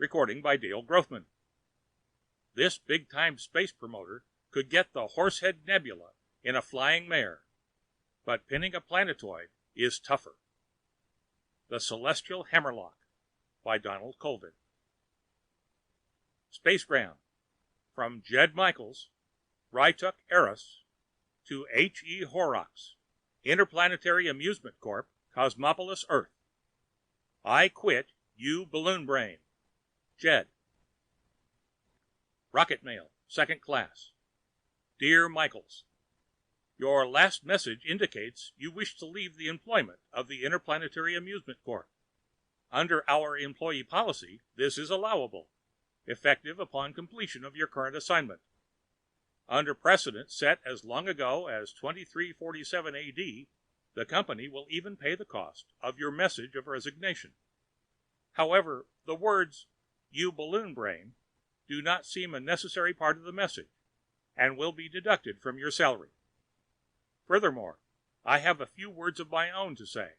Recording by Dale Grothman. This big-time space promoter could get the Horsehead Nebula in a flying mare, but pinning a planetoid is tougher. The Celestial Hammerlock by Donald Colvin. Spacegram from Jed Michaels, Rytuk Eros, to H.E. Horrocks, Interplanetary Amusement Corp., Cosmopolis, Earth. I quit, you balloon brain. Jed. Rocket Mail, Second Class. Dear Michaels, your last message indicates you wish to leave the employment of the Interplanetary Amusement Corp. Under our employee policy, this is allowable, effective upon completion of your current assignment. Under precedent set as long ago as 2347 AD, the company will even pay the cost of your message of resignation. However, the words, "you balloon brain," do not seem a necessary part of the message, and will be deducted from your salary. Furthermore, I have a few words of my own to say.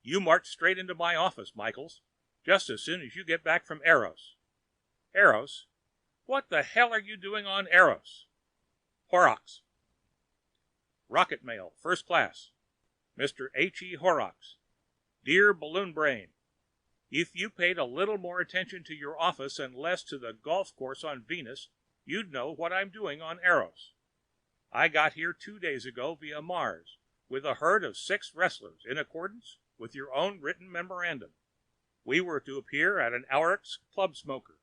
You march straight into my office, Michaels, just as soon as you get back from Eros. Eros? What the hell are you doing on Eros? Horrocks. Rocket Mail, First Class. Mr. H.E. Horrocks. Dear Balloon Brain, if you paid a little more attention to your office and less to the golf course on Venus, you'd know what I'm doing on Eros. I got here 2 days ago via Mars with a herd of 6 wrestlers in accordance with your own written memorandum. We were to appear at an Aurochs club smoker.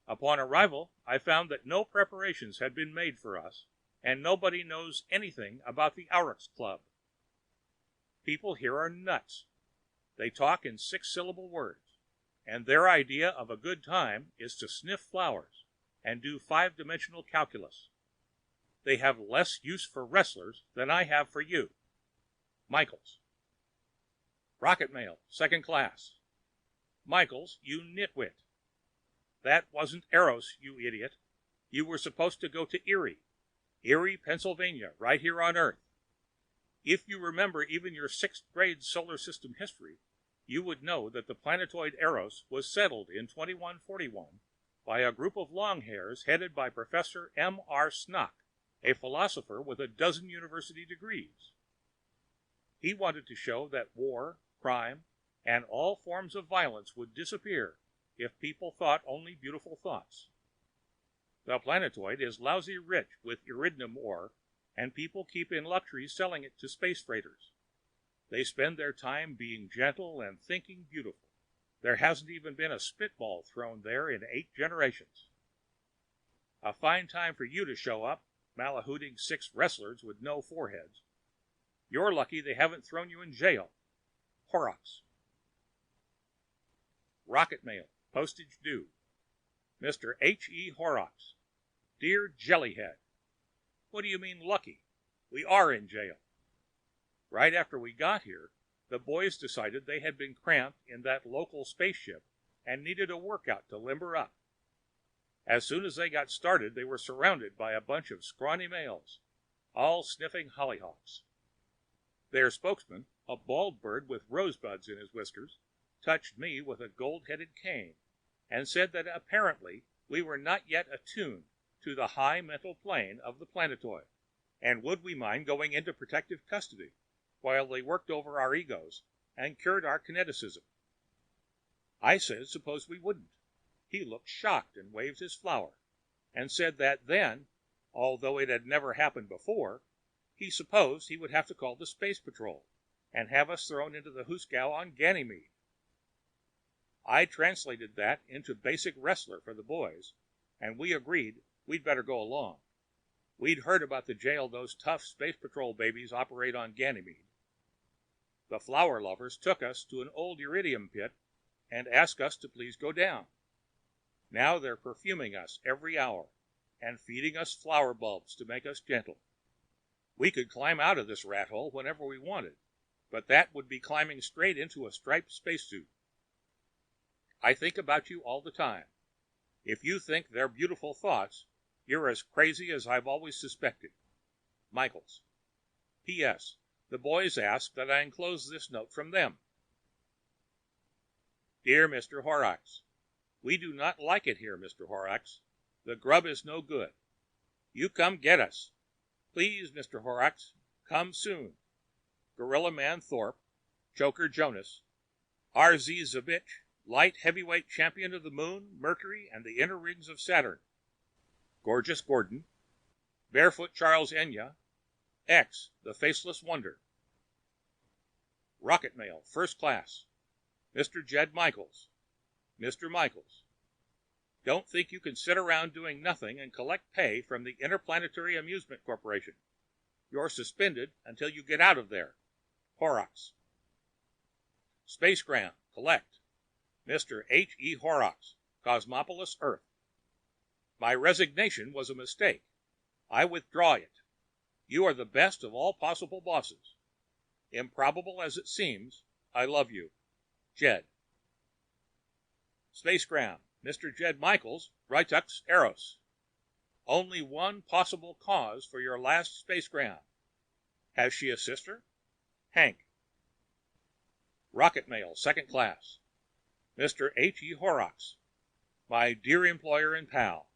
Upon arrival, I found that no preparations had been made for us, and nobody knows anything about the Aurochs Club. People here are nuts. They talk in 6-syllable words, and their idea of a good time is to sniff flowers and do 5-dimensional calculus. They have less use for wrestlers than I have for you. Michaels. Rocket Mail, Second Class. Michaels, you nitwit. That wasn't Eros, you idiot. You were supposed to go to Erie, Pennsylvania, right here on Earth. If you remember even your 6th grade solar system history, you would know that the planetoid Eros was settled in 2141 by a group of longhairs headed by Professor M.R. Snock, a philosopher with a dozen university degrees. He wanted to show that war, crime, and all forms of violence would disappear if people thought only beautiful thoughts. The planetoid is lousy rich with iridium ore, and people keep in luxury selling it to space freighters. They spend their time being gentle and thinking beautiful. There hasn't even been a spitball thrown there in 8 generations. A fine time for you to show up, malahooting 6 wrestlers with no foreheads. You're lucky they haven't thrown you in jail. Horrocks. Rocket Mail, Postage Due. Mr. H.E. Horrocks. Dear Jellyhead. What do you mean lucky? We are in jail. Right after we got here, the boys decided they had been cramped in that local spaceship and needed a workout to limber up. As soon as they got started, they were surrounded by a bunch of scrawny males, all sniffing hollyhocks. Their spokesman, a bald bird with rosebuds in his whiskers, touched me with a gold-headed cane and said that apparently we were not yet attuned to the high mental plane of the planetoid, and would we mind going into protective custody while they worked over our egos and cured our kineticism. I said suppose we wouldn't. He looked shocked and waved his flower, and said that then, although it had never happened before, he supposed he would have to call the Space Patrol and have us thrown into the hoosegow on Ganymede. I translated that into basic wrestler for the boys, and we agreed we'd better go along. We'd heard about the jail those tough Space Patrol babies operate on Ganymede. The flower lovers took us to an old iridium pit and asked us to please go down. Now they're perfuming us every hour and feeding us flower bulbs to make us gentle. We could climb out of this rat hole whenever we wanted, but that would be climbing straight into a striped spacesuit. I think about you all the time. If you think they're beautiful thoughts, you're as crazy as I've always suspected. Michaels. P.S. The boys ask that I enclose this note from them. Dear Mr. Horrocks, We do not like it here, Mr. Horrocks. The grub is no good. You come get us. Please, Mr. Horrocks, come soon. Gorilla Man Thorpe, Choker Jonas, R.Z. Zabitch, light heavyweight champion of the Moon, Mercury, and the inner rings of Saturn. Gorgeous Gordon, Barefoot Charles Enya, X, the Faceless Wonder. Rocket Mail, First Class, Mr. Jed Michaels, Mr. Michaels. Don't think you can sit around doing nothing and collect pay from the Interplanetary Amusement Corporation. You're suspended until you get out of there. Horrocks. Spacegram, collect. Mr. H. E. Horrocks, Cosmopolis, Earth. My resignation was a mistake. I withdraw it. You are the best of all possible bosses. Improbable as it seems, I love you. Jed. Spacegram, Mr. Jed Michaels, Rytux, Eros. Only one possible cause for your last spacegram. Has she a sister? Hank. Rocket Mail, Second Class. Mr. H. E. Horrocks, my dear employer and pal.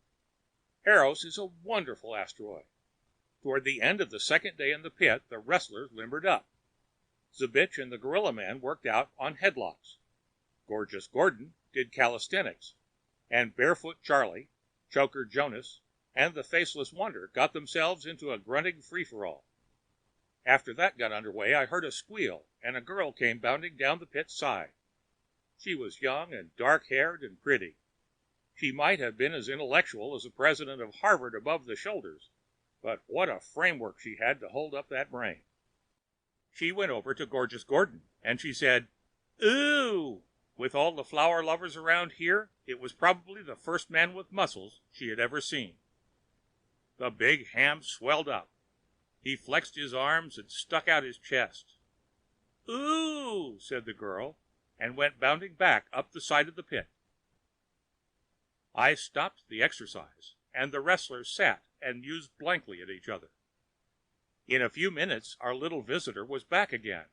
Eros is a wonderful asteroid. Toward the end of the second day in the pit, the wrestlers limbered up. Zabitch and the Gorilla Man worked out on headlocks. Gorgeous Gordon did calisthenics, and Barefoot Charlie, Choker Jonas, and the Faceless Wonder got themselves into a grunting free-for-all. After that got underway, I heard a squeal, and a girl came bounding down the pit's side. She was young and dark-haired and pretty. She might have been as intellectual as the president of Harvard above the shoulders, but what a framework she had to hold up that brain. She went over to Gorgeous Gordon, and she said, "Ooh!" With all the flower lovers around here, it was probably the first man with muscles she had ever seen. The big ham swelled up. He flexed his arms and stuck out his chest. "Ooh!" said the girl, and went bounding back up the side of the pit. I stopped the exercise, and the wrestlers sat and mused blankly at each other. In a few minutes, our little visitor was back again.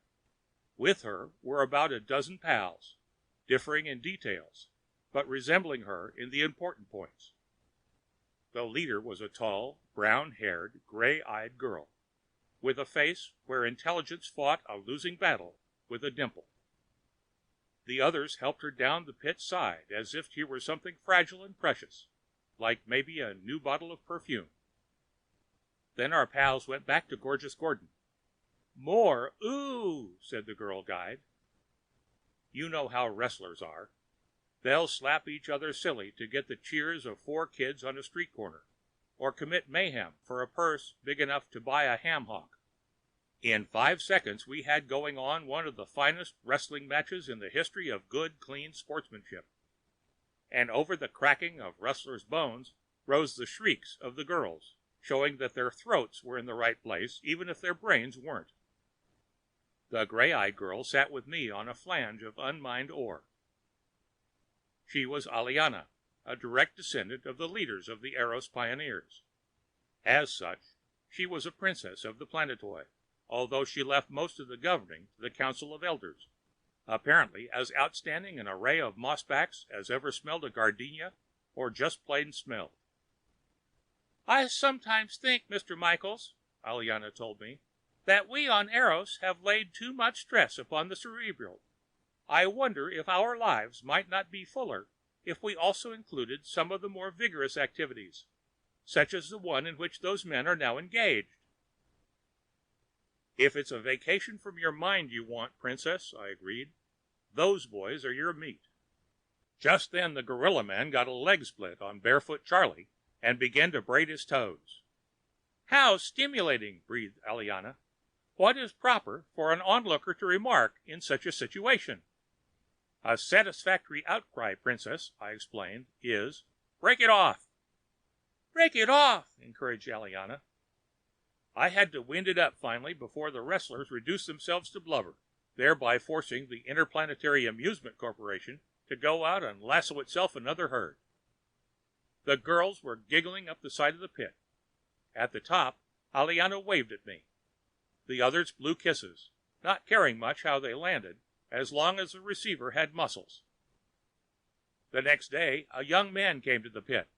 With her were about a dozen pals, differing in details, but resembling her in the important points. The leader was a tall, brown-haired, gray-eyed girl, with a face where intelligence fought a losing battle with a dimple. The others helped her down the pit side as if she were something fragile and precious, like maybe a new bottle of perfume. Then our pals went back to Gorgeous Gordon. "More ooh," said the girl guide. You know how wrestlers are. They'll slap each other silly to get the cheers of 4 kids on a street corner, or commit mayhem for a purse big enough to buy a ham hock. In 5 seconds, we had going on one of the finest wrestling matches in the history of good, clean sportsmanship. And over the cracking of wrestlers' bones rose the shrieks of the girls, showing that their throats were in the right place, even if their brains weren't. The gray-eyed girl sat with me on a flange of unmined ore. She was Aliana, a direct descendant of the leaders of the Eros pioneers. As such, she was a princess of the planetoid, although she left most of the governing to the Council of Elders, apparently as outstanding an array of mossbacks as ever smelled a gardenia or just plain smelled. "I sometimes think, Mr. Michaels," Aliana told me, "that we on Eros have laid too much stress upon the cerebral. I wonder if our lives might not be fuller if we also included some of the more vigorous activities, such as the one in which those men are now engaged." "If it's a vacation from your mind you want, Princess," I agreed, "those boys are your meat." Just then the Gorilla Man got a leg split on Barefoot Charlie and began to braid his toes. "How stimulating," breathed Aliana. "What is proper for an onlooker to remark in such a situation?" "A satisfactory outcry, Princess," I explained, "is, 'Break it off!'" "Break it off!" encouraged Aliana. I had to wind it up finally before the wrestlers reduced themselves to blubber, thereby forcing the Interplanetary Amusement Corporation to go out and lasso itself another herd. The girls were giggling up the side of the pit. At the top, Aliana waved at me. The others blew kisses, not caring much how they landed, as long as the receiver had muscles. The next day, a young man came to the pit.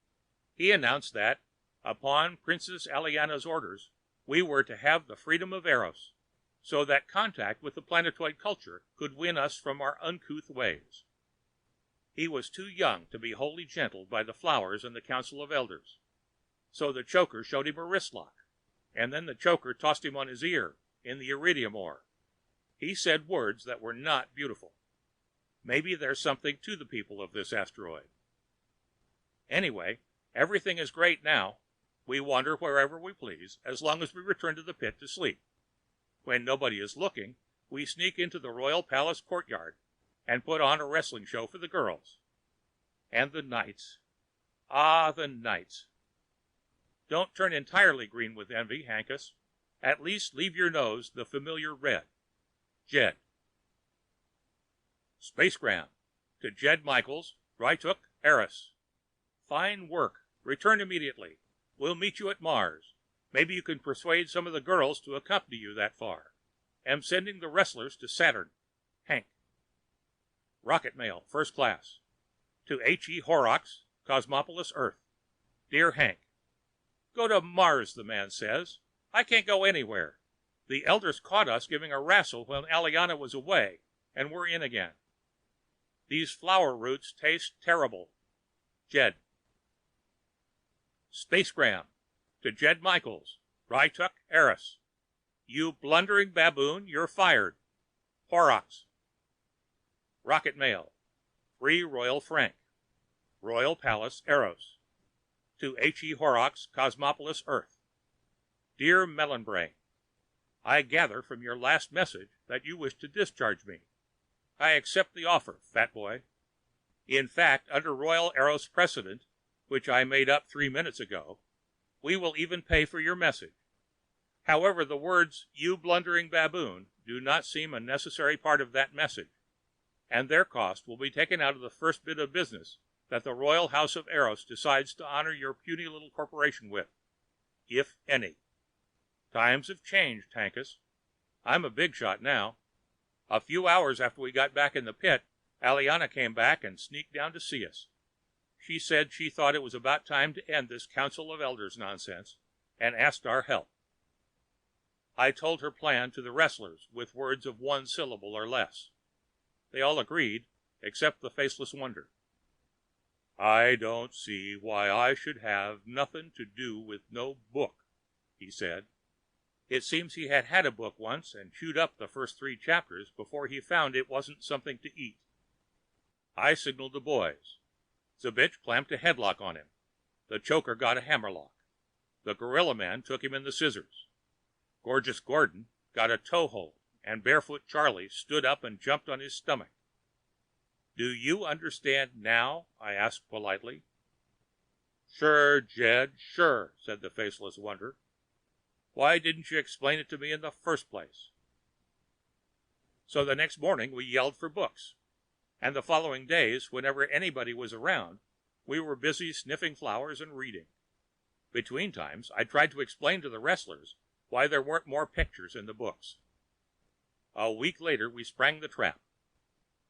He announced that, upon Princess Aliana's orders, we were to have the freedom of Eros, so that contact with the planetoid culture could win us from our uncouth ways. He was too young to be wholly gentled by the flowers and the Council of Elders, so the choker showed him a wrist lock, and then the choker tossed him on his ear in the A.Gramour. He said words that were not beautiful. Maybe there's something to the people of this asteroid. Anyway, everything is great now. We wander wherever we please, as long as we return to the pit to sleep. When nobody is looking, we sneak into the royal palace courtyard and put on a wrestling show for the girls. And the nights. Ah, the nights. Don't turn entirely green with envy, Hankus. At least leave your nose the familiar red. Jed. Spacegram. To Jed Michaels, Rytuk, Eris. Fine work. Return immediately. We'll meet you at Mars. Maybe you can persuade some of the girls to accompany you that far. Am sending the wrestlers to Saturn. Hank. Rocket mail, first class. To H.E. Horrocks, Cosmopolis, Earth. Dear Hank. Go to Mars, the man says. I can't go anywhere. The elders caught us giving a wrestle when Aliana was away, and we're in again. These flower roots taste terrible. Jed. Spacegram. To Jed Michaels, Rytuk, Eris. You blundering baboon, you're fired. Horrocks. Rocket mail. Free Royal Frank. Royal Palace, Eros. To H.E. Horrocks, Cosmopolis, Earth. Dear Melonbrain, I gather from your last message that you wish to discharge me. I accept the offer, fat boy. In fact, under Royal Eros precedent, which I made up 3 minutes ago, we will even pay for your message. However, the words, you blundering baboon, do not seem a necessary part of that message, and their cost will be taken out of the first bit of business that the Royal House of Eros decides to honor your puny little corporation with, if any. Times have changed, Hankus. I'm a big shot now. A few hours after we got back in the pit, Aliana came back and sneaked down to see us. She said she thought it was about time to end this Council of Elders nonsense, and asked our help. I told her plan to the wrestlers with words of 1 syllable or less. They all agreed, except the Faceless Wonder. I don't see why I should have nothing to do with no book, he said. It seems he had had a book once and chewed up the first 3 chapters before he found it wasn't something to eat. I signaled the boys. Zbich clamped a headlock on him. The choker got a hammerlock. The gorilla man took him in the scissors. Gorgeous Gordon got a toehold, and Barefoot Charlie stood up and jumped on his stomach. Do you understand now? I asked politely. Sure, Jed, sure, said the Faceless Wonder. Why didn't you explain it to me in the first place? So the next morning we yelled for books, and the following days, whenever anybody was around, we were busy sniffing flowers and reading. Between times, I tried to explain to the wrestlers why there weren't more pictures in the books. A week later, we sprang the trap.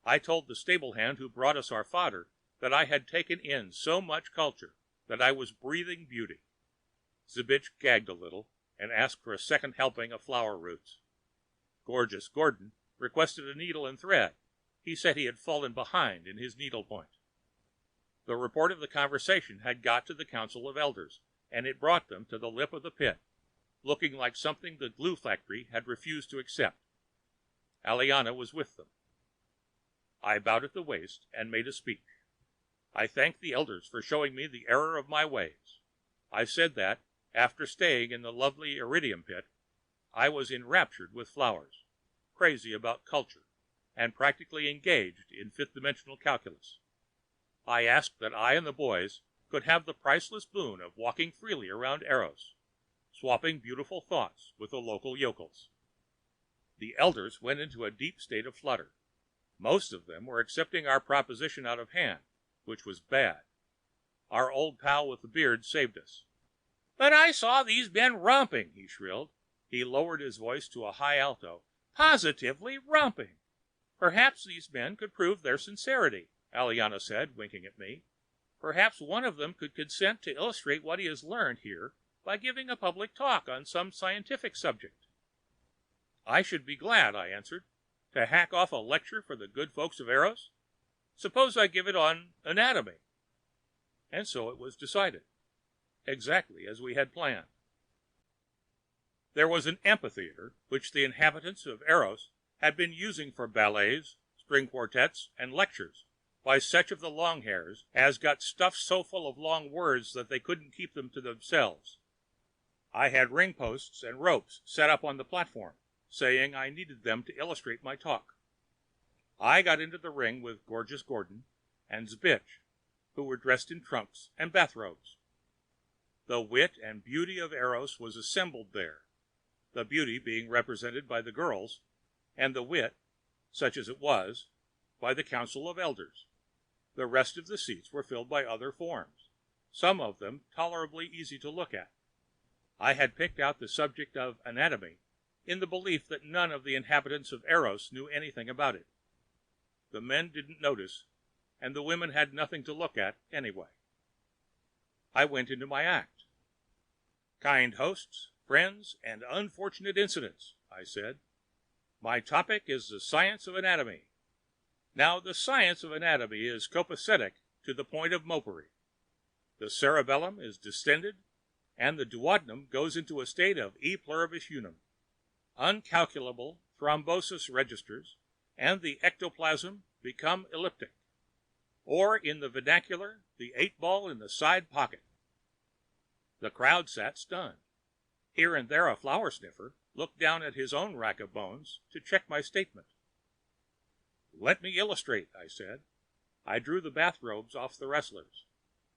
I told the stable hand who brought us our fodder that I had taken in so much culture that I was breathing beauty. Zbich gagged a little and asked for a second helping of flower roots. Gorgeous Gordon requested a needle and thread. He said he had fallen behind in his needlepoint. The report of the conversation had got to the Council of Elders, and it brought them to the lip of the pit, looking like something the glue factory had refused to accept. Aliana was with them. I bowed at the waist and made a speech. I thanked the elders for showing me the error of my ways. I said that, after staying in the lovely iridium pit, I was enraptured with flowers, crazy about culture, and practically engaged in fifth-dimensional calculus. I asked that I and the boys could have the priceless boon of walking freely around Eros, swapping beautiful thoughts with the local yokels. The elders went into a deep state of flutter. Most of them were accepting our proposition out of hand, which was bad. Our old pal with the beard saved us. "But I saw these men romping," he shrilled. He lowered his voice to a high alto. "Positively romping. Perhaps these men could prove their sincerity. Aliana said, winking at me. Perhaps one of them could consent to illustrate what he has learned here by giving a public talk on some scientific subject. I should be glad, I answered, to hack off a lecture for the good folks of Eros. Suppose I give it on anatomy? And so it was decided, exactly as we had planned. There was an amphitheater which the inhabitants of Eros had been using for ballets, string quartets, and lectures by such of the long hairs as got stuffed so full of long words that they couldn't keep them to themselves. I had ring posts and ropes set up on the platform, saying I needed them to illustrate my talk. I got into the ring with Gorgeous Gordon and Zbich, who were dressed in trunks and bathrobes. The wit and beauty of Eros was assembled there, the beauty being represented by the girls, and the wit, such as it was, by the Council of Elders. The rest of the seats were filled by other forms, some of them tolerably easy to look at. I had picked out the subject of anatomy in the belief that none of the inhabitants of Eros knew anything about it. The men didn't notice, and the women had nothing to look at anyway. I went into my act. Kind hosts, friends, and unfortunate incidents, I said. My topic is the science of anatomy. Now, the science of anatomy is copacetic to the point of mopery. The cerebellum is distended, and the duodenum goes into a state of e pluribus unum. Uncalculable thrombosis registers, and the ectoplasm become elliptic, or in the vernacular, the 8-ball in the side pocket. The crowd sat stunned. Here and there a flower sniffer looked down at his own rack of bones to check my statement. Let me illustrate, I said. I drew the bathrobes off the wrestlers.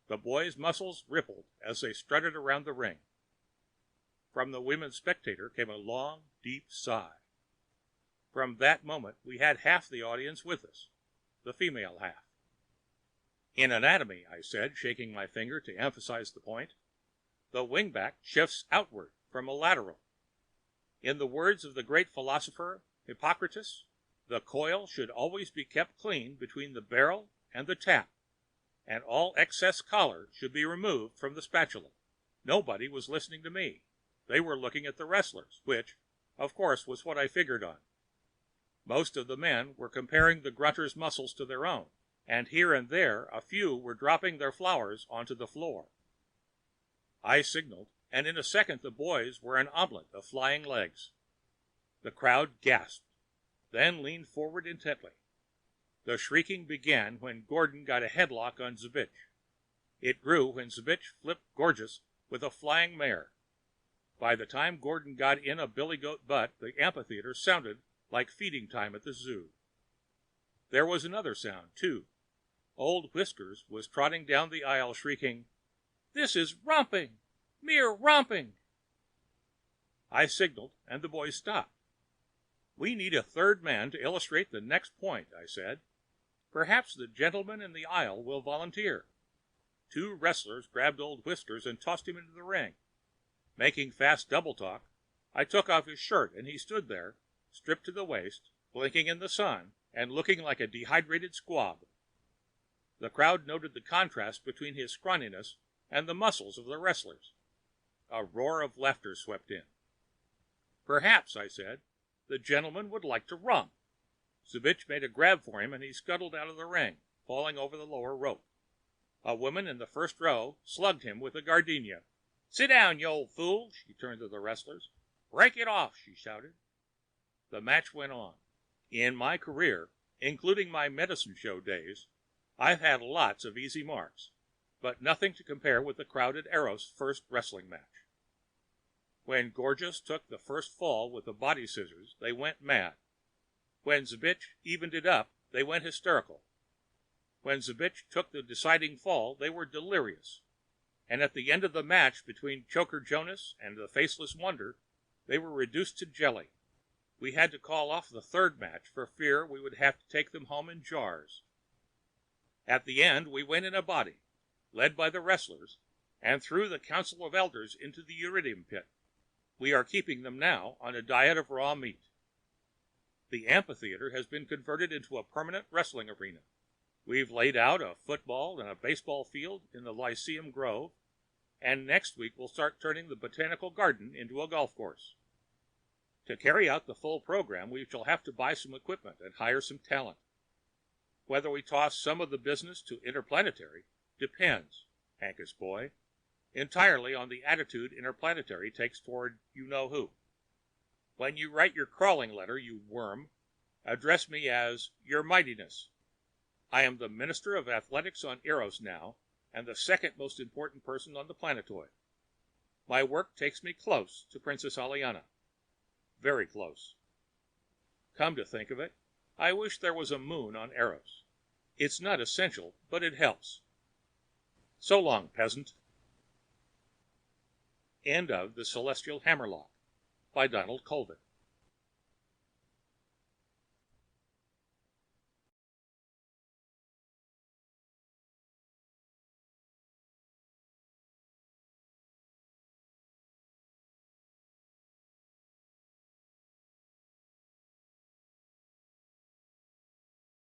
The boys' muscles rippled as they strutted around the ring. From the women's spectator came a long, deep sigh. From that moment, we had half the audience with us, the female half. In anatomy, I said, shaking my finger to emphasize the point, the wingback shifts outward from a lateral. In the words of the great philosopher Hippocrates, the coil should always be kept clean between the barrel and the tap, and all excess collar should be removed from the spatula. Nobody was listening to me. They were looking at the wrestlers, which, of course, was what I figured on. Most of the men were comparing the grunter's muscles to their own, and here and there a few were dropping their flowers onto the floor. I signaled, and in a second the boys were an omelet of flying legs. The crowd gasped, then leaned forward intently. The shrieking began when Gordon got a headlock on Zbich. It grew when Zbich flipped Gorgeous with a flying mare. By the time Gordon got in a billy goat butt, the amphitheater sounded like feeding time at the zoo. There was another sound, too. Old Whiskers was trotting down the aisle shrieking, "This is romping! Mere romping!" I signaled, and the boys stopped. We need a third man to illustrate the next point, I said. Perhaps the gentleman in the aisle will volunteer. 2 wrestlers grabbed Old Whiskers and tossed him into the ring. Making fast double talk, I took off his shirt, and he stood there, stripped to the waist, blinking in the sun, and looking like a dehydrated squab. The crowd noted the contrast between his scrawniness and the muscles of the wrestlers. A roar of laughter swept in. Perhaps, I said, the gentleman would like to romp. Zbich made a grab for him, and he scuttled out of the ring, falling over the lower rope. A woman in the first row slugged him with a gardenia. "Sit down, you old fool," she turned to the wrestlers. "Break it off," she shouted. The match went on. In my career, including my medicine show days, I've had lots of easy marks, but nothing to compare with the crowded Eros first wrestling match. When Gorgeous took the first fall with the body scissors, they went mad. When Zbich evened it up, they went hysterical. When Zbich took the deciding fall, they were delirious. And at the end of the match between Choker Jonas and the Faceless Wonder, they were reduced to jelly. We had to call off the third match for fear we would have to take them home in jars. At the end, we went in a body, led by the wrestlers, and threw the Council of Elders into the Uridium pit. We are keeping them now on a diet of raw meat. The amphitheater has been converted into a permanent wrestling arena. We've laid out a football and a baseball field in the Lyceum Grove, and next week we'll start turning the botanical garden into a golf course. To carry out the full program, we shall have to buy some equipment and hire some talent. Whether we toss some of the business to Interplanetary depends, Hankus boy, entirely on the attitude Interplanetary takes toward you-know-who. When you write your crawling letter, you worm, address me as Your Mightiness. I am the Minister of Athletics on Eros now, and the second most important person on the planetoid. My work takes me close to Princess Aliana. Very close. Come to think of it, I wish there was a moon on Eros. It's not essential, but it helps. So long, peasant. End of The Celestial Hammerlock by Donald Colvin.